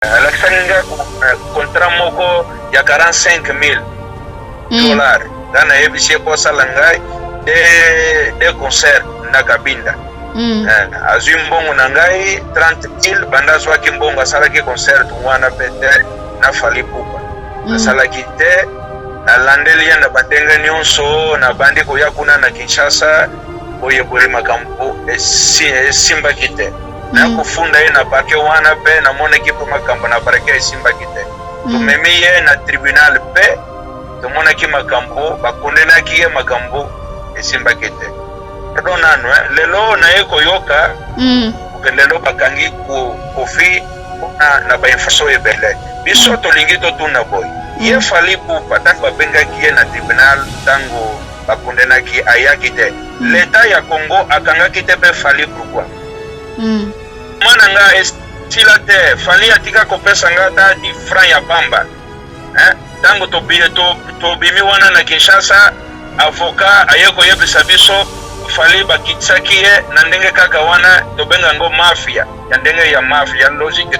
Alexandre contrat moko ya 45 000 dollars dana yebisi ko salangai de concert na Kabinda. Azwi mbongo na ngai 30 000 banda zwaki mbongo asalaki concert mwana pete na Fally Ipupa asalaki te na landeli ya na batenga nyonso na bandi koya kuna na Kinshasa boyebole makambo simba kite na kufunda ye na bake wana pe na mona kipo makambo na barake simba kite tumemi ye na tribunal pe tumona ki makambo bakondena ki ye makambo simba kite pardon nanu lelo na ye koyoka lelo bakangi kofi na ba infaso ebele biso tolingi to tuna boy ye Fally Ipupa tango babenga ki ye na tribunal tango bakondena ki ayaki te l'État ya Congo akanga ki te pe Fally pourquoi mana nga estila te Fally atika kopesa nga ta 10 francs ya pamba tango to bimi wana na Kinshasa avocat ayeko yebisa biso Fally bakitsaki ye na ndenge kaka wana tobenga ngo mafia ya ndenge ya mafia logique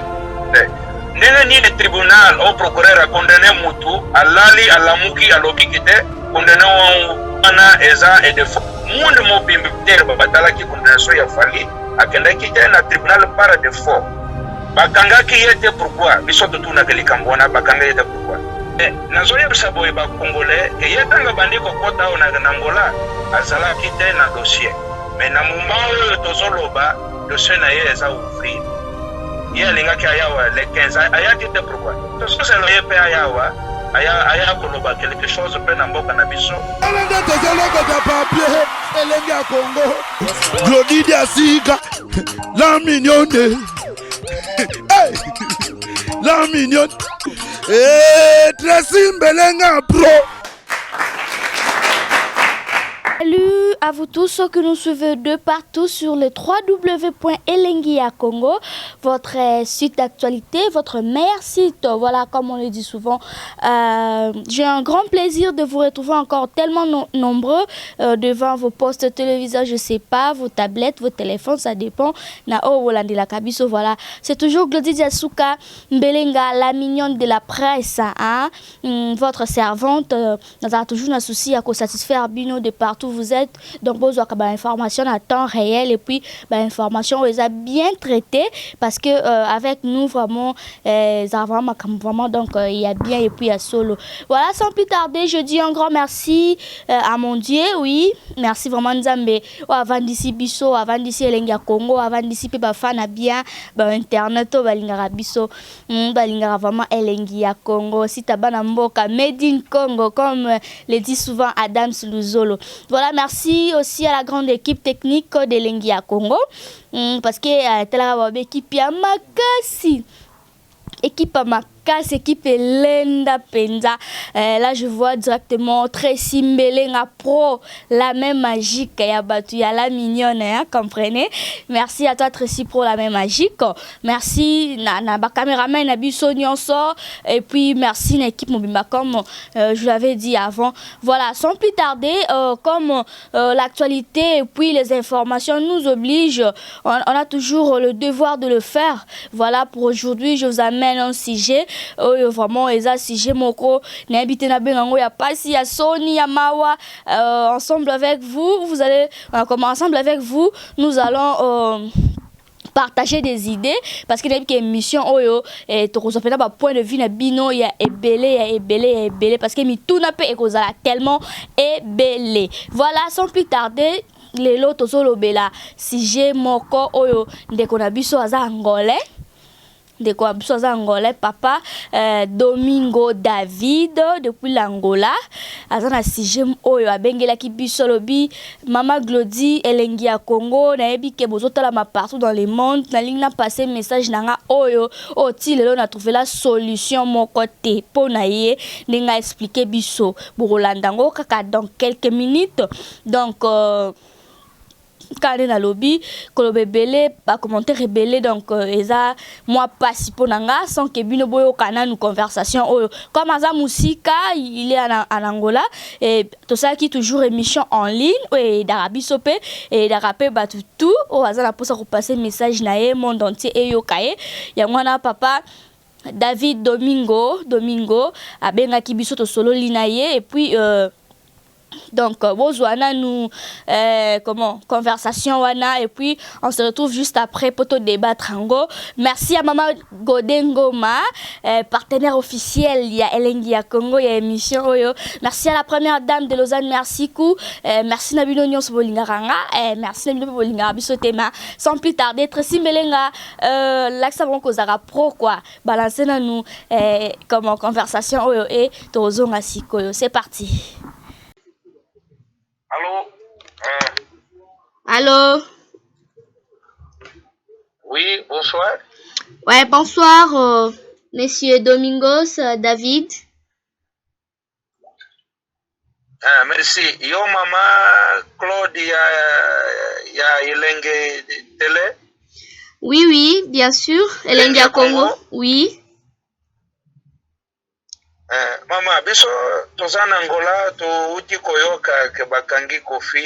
te ndenge nini tribunal au procureur a condamné mutu alali alamuki alobi kite condamné wana eza et de monde mobimbi te batalaki condamnation ya Fally akendaki te na tribunal par défaut bakangaki ye te pourquoi biso totuna ke likambo wana bakanga ye te pourquoi nazoyebisa boye bakongolais ke ye tanga bandi kokota oyo na Angola azalaki te na dossier mais na mumba oyo tozoloba dossier na ye eza ouvrir ye alingaki ayawa le 15 ayaki te pourquoi tososelo ye mpe ayawa aya koloba quelque chose mpe na mboka na biso elenge tozolokota papier elenge ya Congo Glodidi Asika la mignonne la mignonne Tracy Mbelenga pro. Salut à vous tous que nous suivez de partout sur le www.elengia Congo, votre site d'actualité, votre meilleur site. Voilà, comme on le dit souvent, j'ai un grand plaisir de vous retrouver encore tellement nombreux devant vos postes téléviseurs, je sais pas, vos tablettes, vos téléphones, ça dépend. Voilà, c'est toujours Glodidi Asuka Mbelenga, la mignonne de la presse, hein? Votre servante. Nous avons toujours un souci à satisfaire Bino de partout vous êtes, donc vous avez des informations à temps réel et puis des informations on les a bien traitées parce que avec nous vraiment vraiment donc il y a bien et puis il y a solo. Voilà, sans plus tarder, je dis un grand merci à mon Dieu, oui, merci vraiment Nzambe avant d'ici biso, avant d'ici Elengia Congo, avant d'ici pe fan bien internet balingara biso balingara vraiment Elengia Congo, si tabana mboka made in Congo comme le dit souvent Adams Luzolo. Voilà, merci aussi à la grande équipe technique de Elengia Congo parce que tela équipe ya makasi équipe Makas, équipe Lenda Penza. Là, je vois directement Tracy Mbelenga Pro, la même magique. Il y a battu, il y a la mignonne, hein, comprenez. Merci à toi, Tracy Pro, la même magique. Merci, na caméraman, na biso nyonso. Et puis, merci, l'équipe Mobimba, comme je l'avais dit avant. Voilà, sans plus tarder, comme l'actualité et puis les informations nous obligent, on a toujours le devoir de le faire. Voilà, pour aujourd'hui, je vous amène un sujet vraiment eza sujet moko na habité na bengango ya pasi ya Sony ya Mawa ensemble avec vous ensemble avec vous nous allons partager des idées parce que y a une émission oyo et to kozopena ba point de vue na bino ya ebele parce que mi tout na pe ekozala tellement ebele. Voilà, sans plus tarder lelo tozolobela sujet moko oyo ndeko na biso aza angolais de quoi angolais papa Domingo David depuis l'Angola azana sujet oyo abengela ki biso lobi mama Glodi Elengia Congo na yebi ke bozotala ma partout dans le monde na ligne na passer message nanga oyo oti lelo na trouver la solution mon côté po na ye ninga expliquer biso bokolandango kaka dans quelques minutes donc quand na lobby kolobe belé ba commenter rebelle donc eza moi pas si ponanga sans que bino boyo kana nous conversation comme aza musika il est en Angola et tout ça qui toujours émission en ligne et d'Arabie Sopé et d'Arabie tout aza la posa ko passer message na ye monde entier et yo kaye ya mwana papa David Domingo abengaki biso to solo linaye et puis donc bozwana nous conversation wana et puis on se retrouve juste après pour te débattre ango. Merci à maman Godengoma, partenaire officiel il y a Elengi ya Congo il y a émission oyo. Merci à la première dame de Lausanne, merci kou. Merci na bino nyonso bolingaranga, merci na bino bolingara biso tema. Sans plus tarder Tracy Melenga l'accent bonko zara pro quoi. Balancer na nous comment conversation oyo et tozonga sikoyo. C'est parti. Allô? Allô? Oui, bonsoir. Ouais, bonsoir, monsieur Domingos, David. Merci. Yo, maman Claude, il y a Elenge Télé? Oui, bien sûr. Elenge ya Congo? Oui. Mama, biso tozana Angola, to uti koyoka ke bakangi Kofi,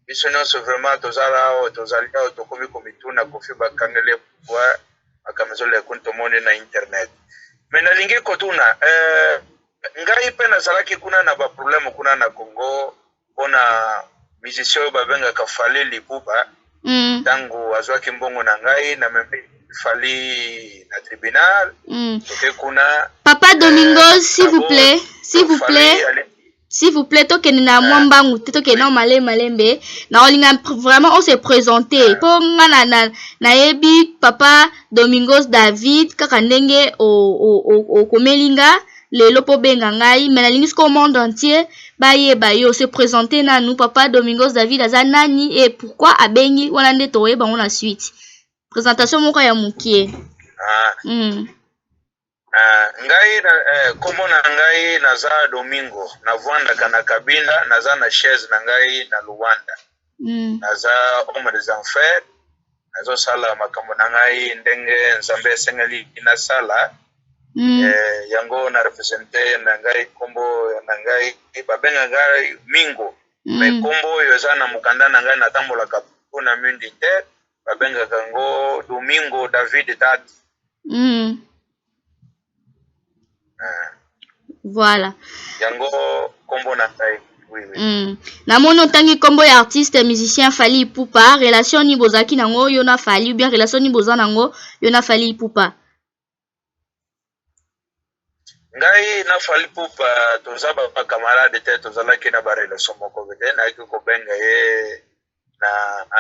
biso nyonso vraiment tozali tokomi komituna Kofi bakangele kwa akamezole kunto mone na internet. Mais nalingi kotuna ngai pe nazalaki kuna na ba problème kuna na Congo pona musicien babenga ka Fally Ipupa tangu azwaki mbongo na ngai na membe Fally na tribunal. Kuna Papa Domingos, s'il vous plaît, toke na mwambangu te toke na malembe na olinga vraiment on s'est présenté po ngana na yebi Papa Domingos David kaka ndenge o komelinga lelo po benga ngai mais na lingi ko monde entier ba yo se présenter na nous Papa Domingos David aza nani et pourquoi abengi wana nde toye bango na suite présentation moko ya mukie. Ngai komo na ngai naza Domingo na vwanda na Kabinda naza na chaise na ngai na Luanda. Naza homme des enfers nazo sala makambo na ngai ndenge Nzambe sengeli ina sala. Yango na representer na ngai kombo na ngai babenga ngai Mingo. Me kombo yo za na mukanda na ngai na tambola kapuna mundi te babenga kango Domingo David Tati. Voilà. Yango kombo na ngai. Oui. Na mono tangi kombo ya artiste musicien Fally Ipupa, relation ni bozaki nango yo na Fally ou bien relation ni bozana nango yo na Fally Ipupa? Ngai na Fally Ipupa toza ba camarade te tozalaki na ba relation moko bete na ko benga ye na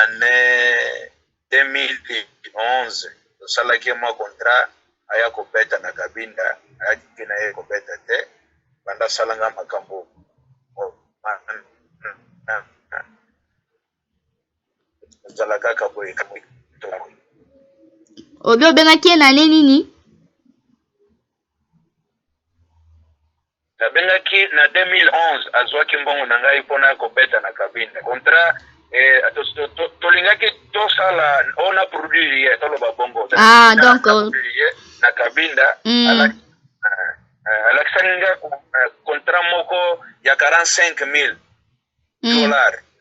année 2011 tosalaki mo contrat aya ko beta na Kabinda aya na ye ko beta te banda salanga makambo zalaka kaboy kaboy Obio bengaki na nini? Na bengaki na 2011 azwaki mbongo na ngai pona ko beta na Kabinda contrat tolingaki tosala on a produit ye toloba bongo donc na Kabinda alakisanga contrat moko ya $45,000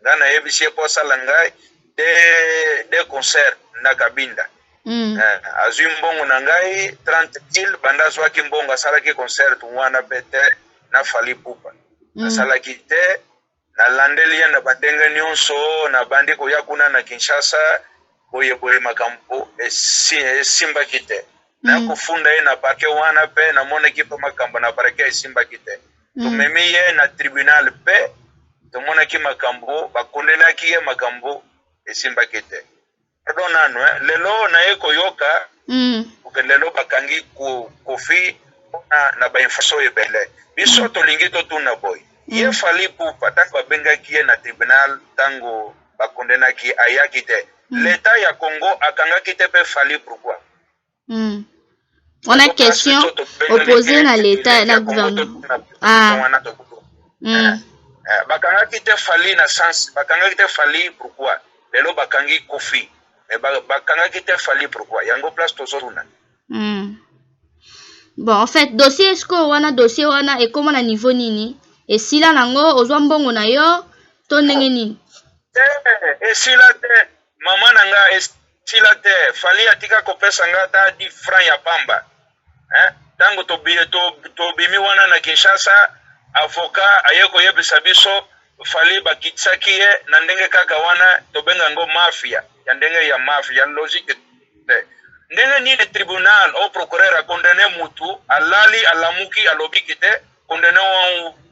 ngana yebisie po sala ngai de concert na Kabinda. Azwi mbongo na ngai 30,000 banda zwaki mbongo asalaki concert wana bete na Fally Ipupa. Asalaki te na landeli na badenga nyonso na bandi ko yakuna na Kinshasa boye makambo simba kite. Na kufunda ye na parke wana pe na mona kipa makambo na parke simba kite. Tumemi ye na tribunal pe tumona ki makambo bakondena ki ye makambo simba kite. Pardon nanu lelo na ye koyoka lelo bakangi Kofi na ba infaso ebele. Biso tolingi to tuna boy. Ye Fally Ipupa tango bengaki ye na tribunal tango bakondena ki ayaki te. L'état ya Congo akangaki te pe Fally pourquoi? On a question opposée à l'état et la gouvernement. Bakangaki te Fally na sens, bakangaki te Fally pourquoi? Lelo bakangi Kofi. Mais bakangaki te Fally pourquoi? Yango place tozoruna. Bon, en fait, dossier wana et comment na niveau nini? Et si là nango ozwa mbongo na yo to ndenge nini? Et si là te mama nanga et si là te Fally atika kopesa nga ta 10 francs ya pamba. tango to bimi wana na Kinshasa avoka ayeko yebisa biso fali bakitsakie na ndenge kaka wana to benga ngo mafia ya ndenge ya mafia logique ndenge ni le tribunal au procureur a condamné mutu alali alamuki alobikite condamné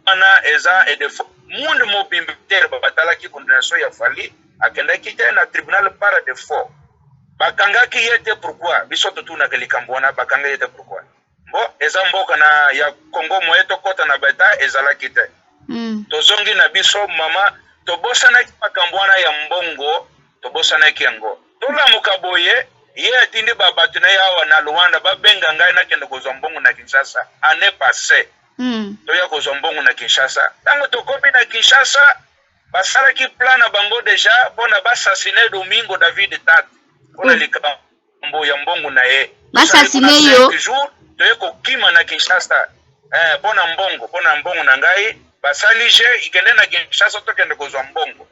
wana eza et de monde mobimter batala ki condamnation ya fali akenda kite na tribunal par défaut bakanga ki yete pourquoi biso to tuna ke likambona bakanga yete pourquoi bo eza mboka na ya Congo moyeto kota na beta ezala kite tozongi na biso mama tobosana ki makambwana ya mbongo tobosana ki yango tola mukaboye ye atindi babatu na yawa na Luanda babenga ngai na kende kozwa mbongo na Kinshasa ane passé toya kozwa mbongo na Kinshasa tango tokomi na Kinshasa basala ki plan na bango deja pona basasine Domingo David Tat pona likambo ya mbongo na ye basasine yo toye kokima na Kinshasa pona mbongo na ngai basali je ikende na Kinshasa tokende kozwa mbongo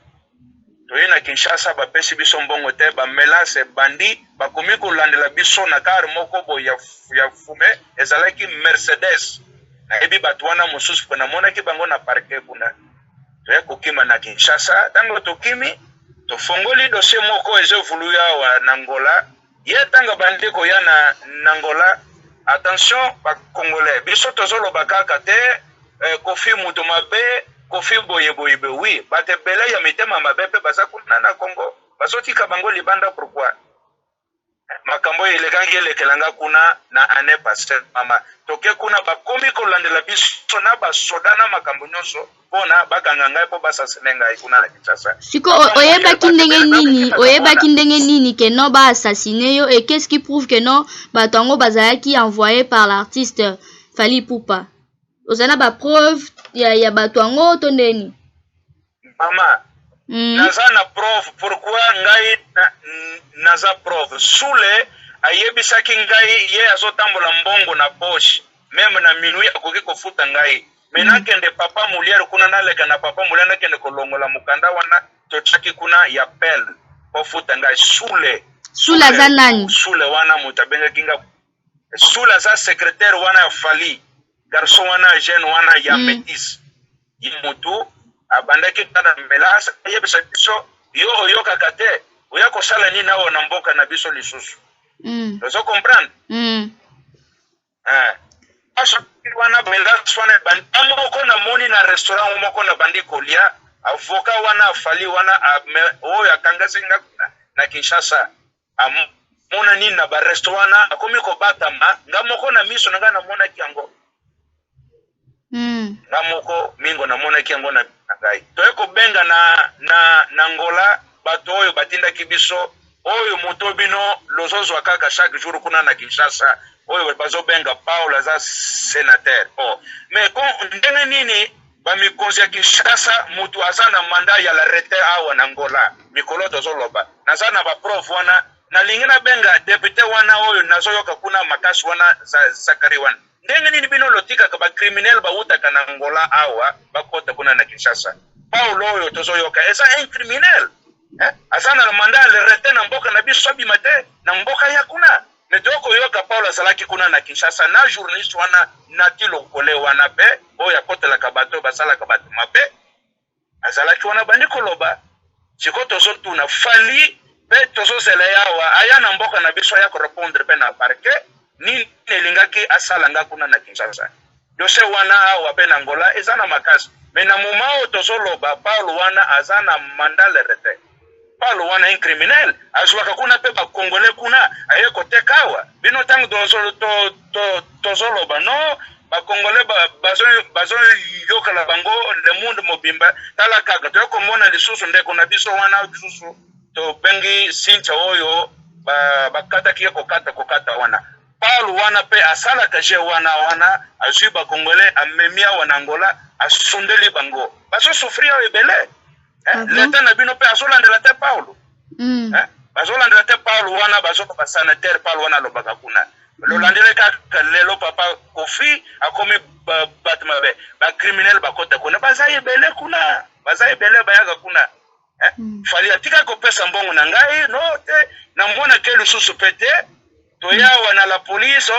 toye na Kinshasa bapesi biso mbongo te ba melange bandi bakomi kolandela biso na car moko bo ya fume ezalaki Mercedes na ebi batwana mosusu pona monaki bango na parquet kuna toye kokima na Kinshasa tango tokimi tofongoli dossier moko ezevuluya wa Angola ye tanga bandi ko ya na Angola attention ba congolais biso tozoloba kaka te kofi mutu mabe kofi boye oui bate bele ya mitema mabe pe baza kuna na Congo bazotika bango libanda pourquoi makambo elekangi elekelanga kuna na année passée mama toke kuna bakomi kolandela biso na basoda na makambo nyonso pona bakanga ngai po basasenenga kuna na Kinshasa siko oyebaki ndenge nini que non ba assassiner yo et qu'est-ce qui prouve que non batango bazalaki envoyé par l'artiste Fally Ipupa ozana ba preuve ya batango to ndeni mama naza na preuve pourquoi ngai naza preuve sule ayebisaki ngai ye azotambola mbongo na poche même na minui akoki kofuta ngai mena kende papa muliere kuna naleka na papa muliere nakende kolongola mukanda wana tochaki kuna ya pel kofuta ngai sule za nani sule wana mutabenga kinga sule za secrétaire wana ya Fally garçon wana jeune wana ya métis yimutu abandaki kana melasa yebisa biso yo kakate oya kosala nini na wana mboka na biso lisusu dozo comprendre aso wana melasa wana bandamoko na moni na restaurant moko na bandi kolia avoka wana Fally wana oya kangasinga na Kinshasa mona nini na ba restaurant akomi ko batama ngamoko na miso nga na mona kiango ngamoko mingo na mona kiango na ngai toyeko benga na Angola bato oyo batinda kibiso oyo moto bino lozozo kaka chaque jour kuna na Kinshasa oyo bazo benga Paul aza sénateur mais ndenge nini ba mikonzi ya Kinshasa mutu azana mandat ya la retraite awa na Angola mikolo tozoloba nazana ba prof wana na lingina benga député wana oyo nazoyoka kuna makasi wana Zakari wana ndenge nini bino lotika ka ba criminel ba utaka na Angola awa bakota kuna na Kinshasa Paulo oyo tozoyoka eza un criminel azana na mandat le retraite na mboka na biso bimate na mboka ya kuna metoko yoka Paulo azalaki kuna na Kinshasa na journaliste wana na tilo kole wana pe oya kotela ka bato basala ka bato mabe azalaki wana bandi koloba siko tozotu na Fally pe tozozela yawa aya na mboka na biso ya ko répondre pe na parquet ni nelingaki asala nga kuna na Kinshasa dossier wana awa pe na Angola ezana makasi mais na moment tozoloba Paulo wana azana mandat le retraite Paulo wana un criminel azwaka kuna pe ba congolais kuna ayeko tekawa bino tango tozoloba no ba congolais bazo yokala bango le monde mobimba tala kaka to mona lisusu ndeko na biso wana lisusu to bengi sincha oyo bakata kieko kokata wana Paulo wana pe asala kaje wana azwi ba congolais amemia wana Angola asundeli bango baso souffrir ebele leta na bino pe azolandela te Paulo bazolandela te Paulo wana bazo ba sanitaire Paulo wana lobaka kuna lolandele kaka lelo papa Kofi akomi batma be ba criminel bakota kuna bazaye bele kuna bazaye bele bayaga kuna Fally atika ko pesa mbongo na ngai no te na mbona ke lususu pete toya wana la police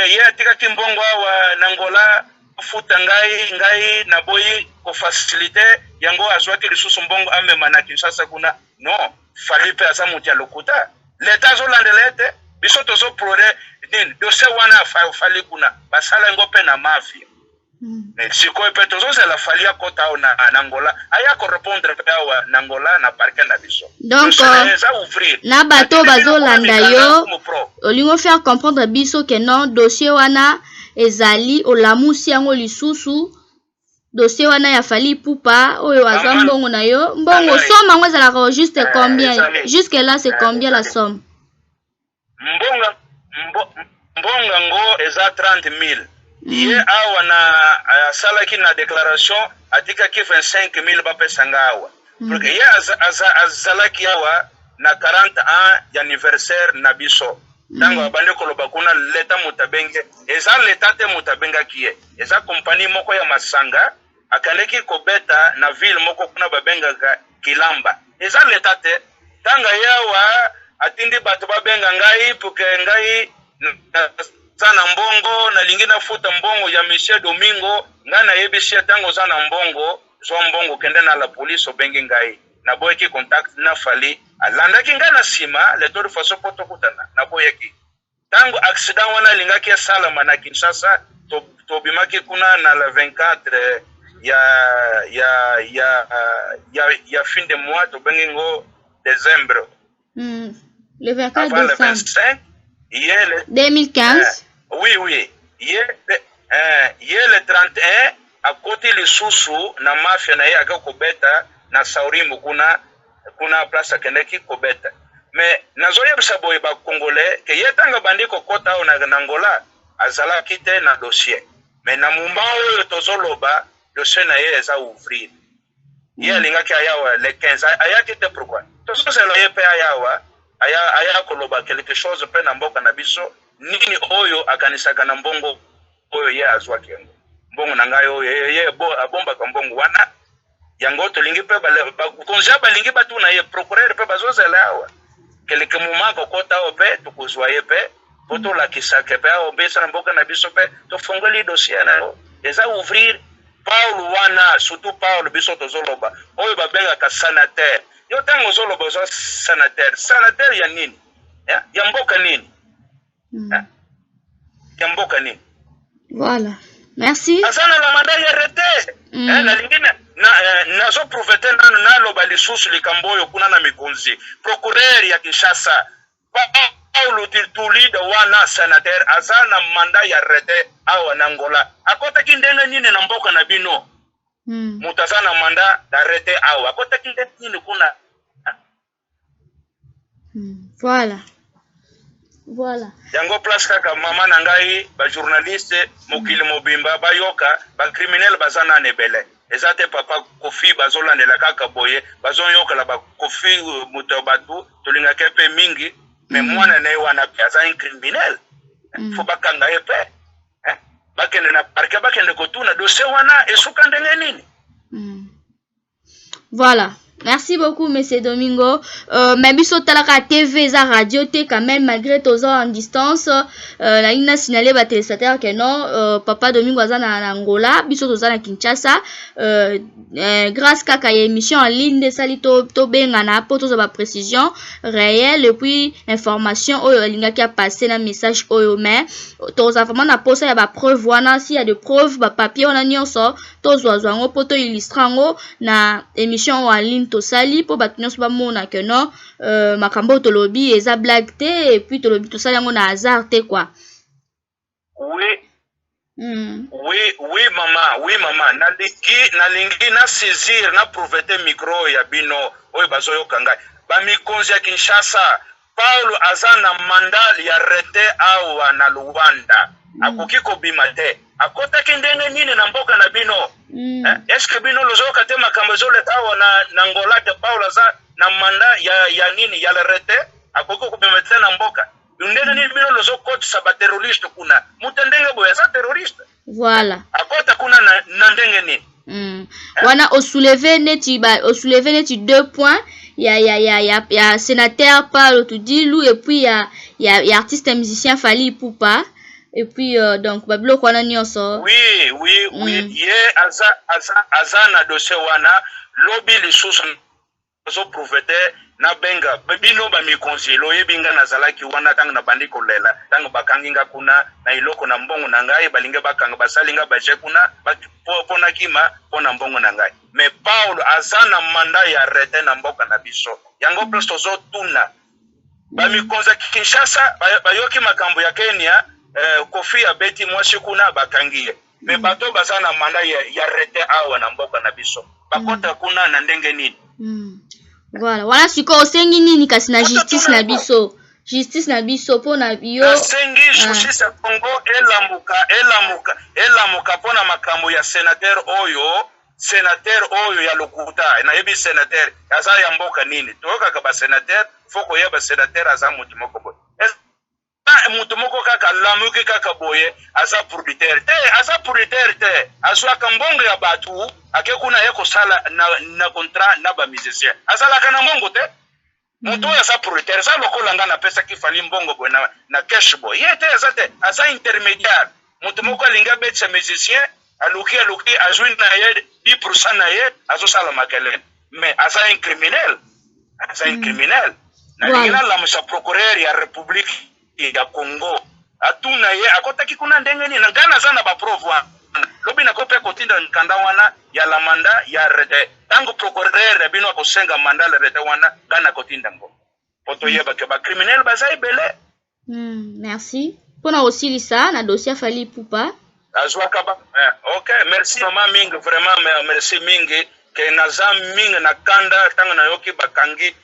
ye atikaki mbongo awa na Angola futa ngai na boyi ko facilite yango azwaki lisusu mbongo amema na Kinshasa kuna non fali pe aza mutia lokuta leta azolandela ete biso tozoplore nini dossier wana fali kuna basala ngo pe na mafia sikoyo pe tozozela fali akota awa na Angola aya ko répondre pe awa na Angola na parquet na biso donc na bato bazolanda yo olingo faire comprendre biso que non dossier wana ezali olamusi yango lisusu dossier wana ya fali pupa oyo azwa mbongo na yo mbongo somme yango ezalaka juste combien jusque là c'est combien la somme mbonga ngo eza 30,000 ye awa na salaki na déclaration atikaki 25,000 bapesanga awa porque ye azalaki awa na 40 ans d'anniversaire na biso tango abandi koloba kuna leta mutabenge eza leta te mutabenga kiye eza kompani moko ya masanga akandeki kobeta na ville moko kuna babengaka Kilamba eza leta te tanga yawa atindi bato babenga ngai puke ngai sana mbongo na lingina futa mbongo ya Michel Domingo ngana yebisi tango sana mbongo zo mbongo kende na la police obengi ngai na boyeki contact na fali alandaki ngana sima le de façon poto kutana na boyeki tango accident wana lingaki ya salama na Kinshasa to bimaki kuna na la 24 ya fin de mois to bengi ngo décembre le 24 avant décembre le 25 le 2015 oui le 31 à côté le susu na mafia na ye akakobeta na Saurimu kuna place akendeki kobeta mais nazoyebisa boye ba congolais ke yetanga bandi kokota na Angola azala kite na dossier mais na mumba oyo tozoloba dossier na ye eza ouvrir ye lingaki ayawa le 15 ayaki te pourquoi tozosela ye pe ayawa aya koloba quelque chose pe na mboka na biso nini oyo akanisaka na mbongo oyo ye azwaki yango mbongo na ngai oyo ye abomba ka mbongo wana yango tolingi pe konja balingi batu na ye procureur pe bazozela awa quelque moment kokota ope tukozwa ye pe poto la kisaka pe obesa na mboka na biso pe to fongoli dossier na eza ouvrir Paul wana surtout Paul biso tozoloba oyo babenga ka sanitaire yo tango zoloba zo sanitaire ya nini ya mboka nini ya mboka nini voilà merci azana la mandat ya rete na lingine nazo profete na loba lisusu likamboyo kuna na mikonzi procureur ya Kinshasa Paulo Tiltulida wana sanitaire azana mandat ya rete awa na Angola akota kindenga nini na mboka na bino mutazana mandat da rete awa akota kindenga nini kuna voilà yango place kaka mama na ngai ba journaliste mokili mobimba bayoka ba criminel bazana nebele ezate papa Kofi bazolandela kaka boye bazoyoka la ba Kofi mutobatu tolinga kepe mingi mais mwana na wana piaza un criminel faut bakanga yepe bakende na parke bakende kotuna dossier wana esuka ndenge nini voilà. Merci beaucoup, Monsieur Domingo. Mais biso talaka TV za radio te quand même malgré tous en distance. La ligne a signalé ba téléspectateur que non, Papa Domingo aza na Angola, biso toza na Kinshasa. Grâce kaka émission en ligne de salito to benga na poto za ba précision réelle et puis information oyo linga ki a passé na message oyo mais toza vraiment na posa ya ba preuve wana si y a de preuves ba papier on a nyonso to zwa ngo poto illustrango na émission en ligne to sali po ba nyonso ba mona que non makambo to lobby eza blague te et puis to lobby to sali ngo na hasard te quoi. Oui maman nalingi na saisir na profiter micro ya bino oyo bazoyoka ngai ba mikonzi ya Kinshasa Paulo azana mandat ya rete awa na Luanda akoki kobima te akota kindenge nini na mboka na bino est-ce que bino lozoka te makambo zoleta awa na Angola te Paulo aza na mandat ya nini ya rete akoki kobima te na mboka ndenge nini bino lozokotisa ba terroriste kuna mutendenge boya za terroriste voilà akota kuna na ndenge nini wana o soulever neti 2 points ya sénateur Paulo Tudilou et puis ya artiste musicien Fally Ipupa et puis donc babilo kwa nani onso. Oui, ye aza na dossier wana lobby lisusu zo prouver na benga bino ba mi conseiller yebinga nazalaki wana tanga na bandi kolela tanga bakanginga kuna na iloko na mbongo na ngai balinga bakanga basalinga baje kuna pona kima pona mbongo na ngai mais Paul azana manda ya rete na mboka na biso yango plus tozo tuna ba mi konza Kinshasa bayoki makambo ya Kenya Kofi ya beti mwasi kuna bakangie mais bato bazana manda ya rete awa na mboka na biso bakota kuna na ndenge nini. Voilà, voilà siko osengi nini kasi na justice na biso. Justice na biso pona bio. Sengi justice ya Congo elamuka pona makambo ya sénateur oyo ya lokuta na yebi sénateur aza ya mboka nini toka ka ba sénateur foko yeba sénateur aza mutu moko boye mutu moko kaka lamuki kaka boye aza producteur te aswa kambongo ya batu ake kuna yeko sala na contrat na ba musicien asala kana mbongo te mutu ya sa producteur sa lokola ngana pesa kifali mbongo boye na cash boy yete asa intermédiaire mutu moko alinga betsa musicien aluki azwi na ye 10% na ye azo sala makele mais asa un criminel na ngina la msa procureur ya république ya Congo atuna ye akotaki kuna ndenge ni ngana zana ba prove lobi na kope kotinda nkanda wana ya la manda ya rete tango procureur bino akosenga manda la rete wana ngana kotinda ngo poto yeba ke ba criminel bazai bele. Merci pona aussi lisa na dossier Fally Ipupa azwa kaba OK merci maman mingi vraiment merci mingi ke naza mingi na kanda tango na yoki bakangi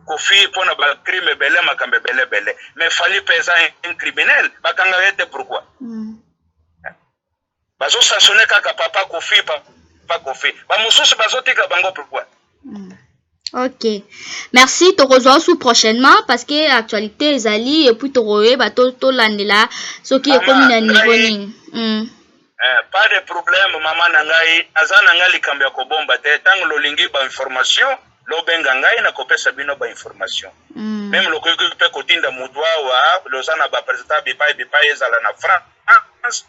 Kofi pona ba crime bele makambe bele mais Fally pesa un criminel bakanga yete pourquoi bazo sanctionner kaka papa Kofi ba mususu bazo tika bango pourquoi. OK merci to rejoindre sous prochainement parce que actualité ezali et puis to roye ba to landela soki e comme na niveau nini pas de problème maman nangai azana ngali kambia ko bomba te tango lolingi ba information lobenga ngai na kopesa bino ba information même lo ko pe kotinda mutwa wa lozana ba president bipai ezala na France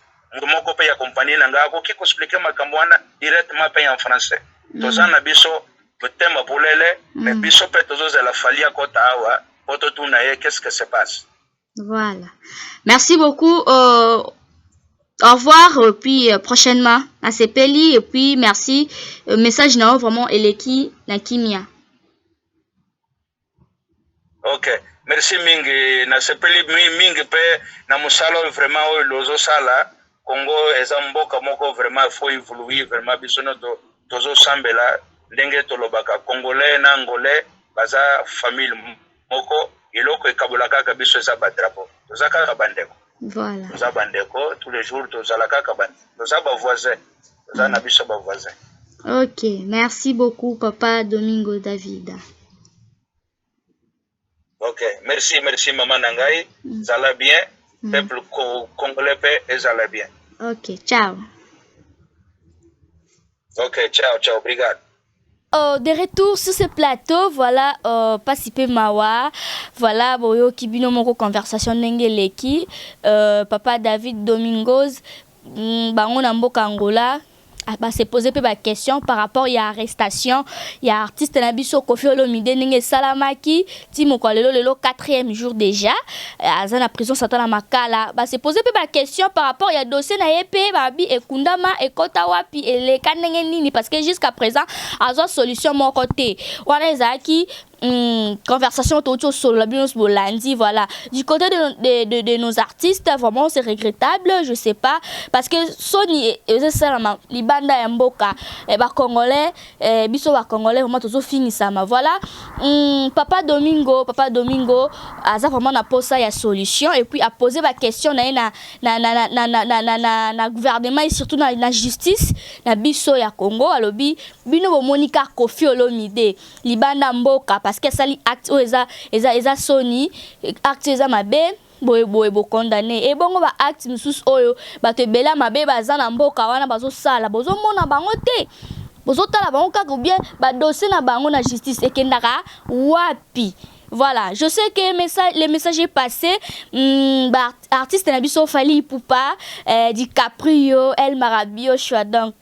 moko pe ya compagnie na ngako ki ko expliquer makambo wana directement pe en français tozana biso tema bolele mais biso pe tozozela Fally akota awa poto tuna ye qu'est-ce que se passe. Voilà merci beaucoup au revoir puis prochainement à Sepeli et puis merci message na vraiment eleki na kimia. OK merci mingi na Sepeli mingi pe na musalo vraiment o lozo sala Congo eza mboka moko vraiment faut évoluer vraiment biso no tozo sambela ndenge tolobaka congolais na angolais baza famille moko eloko ekabola kaka biso eza ba drapeau toza kaka bandeko. Voilà toza bandeko tous les jours tozala kaka toza ba voisin toza na biso ba voisin. OK merci beaucoup papa Domingo David. OK merci maman nangai zala bien peuple congolais pe ezala bien. OK ciao. OK ciao obrigado. De retour sur ce plateau, voilà, Pasipe Mawa, voilà, boyo kibino moko conversation nengeleki, papa David Domingos, bango na mboka Angola, se poser peu de questions par rapport à l'arrestation, il y a artiste na biso Kofi Olomide nenge salamaki, ti moko lelo 4e jour déjà, azana prison satana makala, se poser peu de questions par rapport à dossier na yepe babi ekundama ekota wapi ele kanenge nini parce que jusqu'à présent azo solution mon côté. Wana ezaki conversation autour sur la bios bolandi voilà du côté de nos artistes vraiment c'est regrettable je sais pas parce que Sony et ça la libanda ya mboka ba congolais biso ba congolais vraiment tozo finisa ma voilà papa Domingo aza vraiment na posa ya solution et puis a posé ba question na gouvernement et surtout na justice na biso ya Congo alobi bino bo Monica Kofi Olomide libanda mboka parce que ça li acte eza Sony acte eza mabe boye condamné et bongo ba acte mususu oyo ba te bela mabe baza na mboka wana bazo sala bozo mona bango te bozo tala bango kaka ou bien ba dossier na bango na justice ekendaka wapi Voilà, je sais que le message est passé. Artiste Nabiso Fali Ipupa, DiCaprio, El Marabio, je suis donc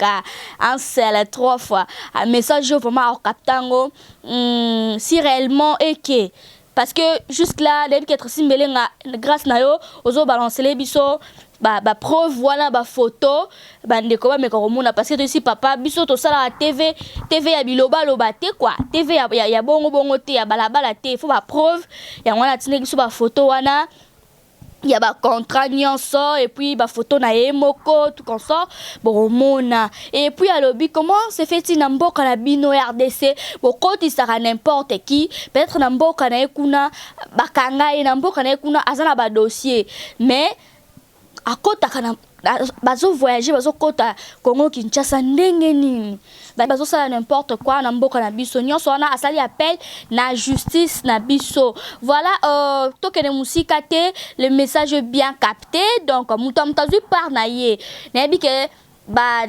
un seul 3 fois. Un message vraiment au captango. Si réellement et que. Parce que jusque là, depuis qu'être si grâce à yo, ozo balancer les biso. Preuve voilà photo ndeko ba mekoromona parce que ici papa biso to sala TV ya biloba loba te quoi TV ya bongo te ya balabala te faut preuve ya wana tine biso photo wana ya contrat nyonso et puis photo na moko tout comme ça boromona et puis alobi comment se fait-il na mboka na bino RDC bokoti sara n'importe qui peut-être na mboka na ekuna bakanga na mboka na ekuna azana ba dossier mais à côté bazo voyager bazo kota Congo Kinshasa ndenge nini bazo sala n'importe quoi na mboka na biso nyonso wana asali appel na justice na biso voilà tokene musika te le message est bien capté donc mutazu par na ye na bike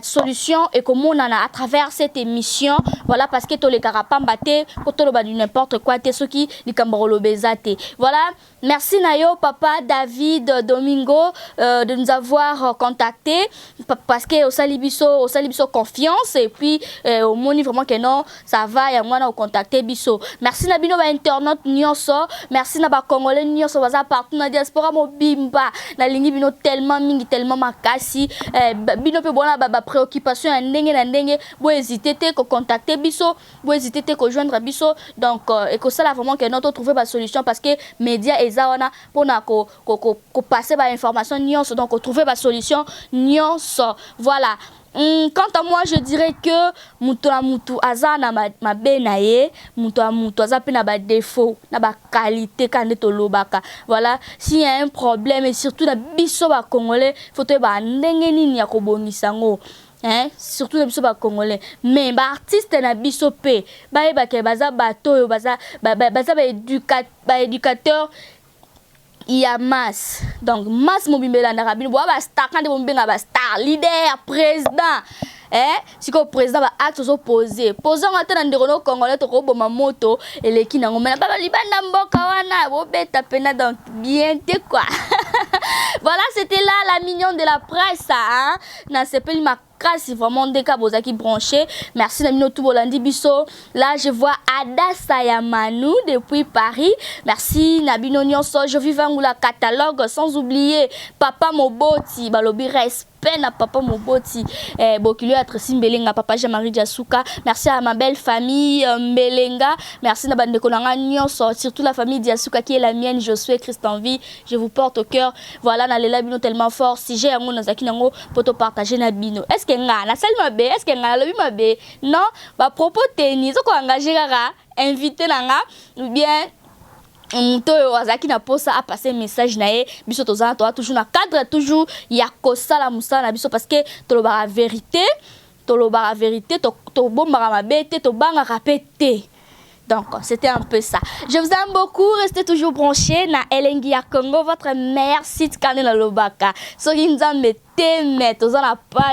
solution et comme on en a à travers cette émission voilà parce que tous les carapamba te koto ba n'importe quoi te ceux qui li kambarolo bezate voilà merci Nayo papa David Domingo de nous avoir contacté parce que au salibiso confiance et puis au moni vraiment que non ça va et moi on contacter biso merci na bino ba internaute nyonso merci na ba congolais nyonso baza partout na diaspora mobimba na lingi bino tellement mingi tellement makasi bino pe bona ba préoccupation ya ndenge na ndenge bo hésiter te ko contacter biso bo hésiter te ko joindre biso donc et que ça là vraiment que notre trouver ba solution parce que média eza wana pona ko passer ba information nyonso donc trouver ba solution nyonso voilà. Quant à moi, je dirais que mutu azana ma benaye, mutu aza pe na ba défaut, na ba qualité quand to lobaka. Voilà, s'il y a un problème et surtout na biso ba congolais, faut te ba ndenge nini ya ko bongisa ngo. Hein, surtout na biso ba congolais. Mais ba artiste na biso pe, ba ke baza bato baza ba éducateur il y a masse donc masse mobimbela na rabino bo ba star quand bo mbenga ba star leader président si ko président ba acte opposé posant ngata ndeko no congolais to ko boma moto eleki nango mena ba libanda mboka wana bo beta pena donc bien te quoi. Voilà, c'était là la mignon de la presse hein na sepeli ma grâce vraiment des cas qui branché. Merci Namino Toubolandi Bisso. Là je vois Ada Sayamanou depuis Paris. Merci Nabino Nyonso. Je vis dans la catalogue sans oublier Papa Moboti. Balobi respect na Papa Moboti. Bokilio Atresi Mbelenga Papa Jean-Marie Diasuka. Merci à ma belle famille Mbelenga. Merci Nabande Kolanga Nyonso. Surtout la famille Diasuka qui est la mienne. Josué Christanvi. Je vous porte au cœur. Voilà Nalela Bino tellement fort. Si j'ai un mot dans Zakinango pour te partager Nabino. Est-ce que na salle mabe est-ce que na lobi mabe non ba propos tennis ko engager kaka invité nanga ou bien muto wazaki na posa a passer message na ye biso tozana to toujours na cadre toujours ya kosala musala na biso parce que to lo ba vérité to bomba mabe te to banga répéter. Donc, c'était un peu ça. Je vous aime beaucoup. Restez toujours branchés. Na Elengia Congo, votre meilleur site Kanela Lobaka. So, Inza Mete, Met,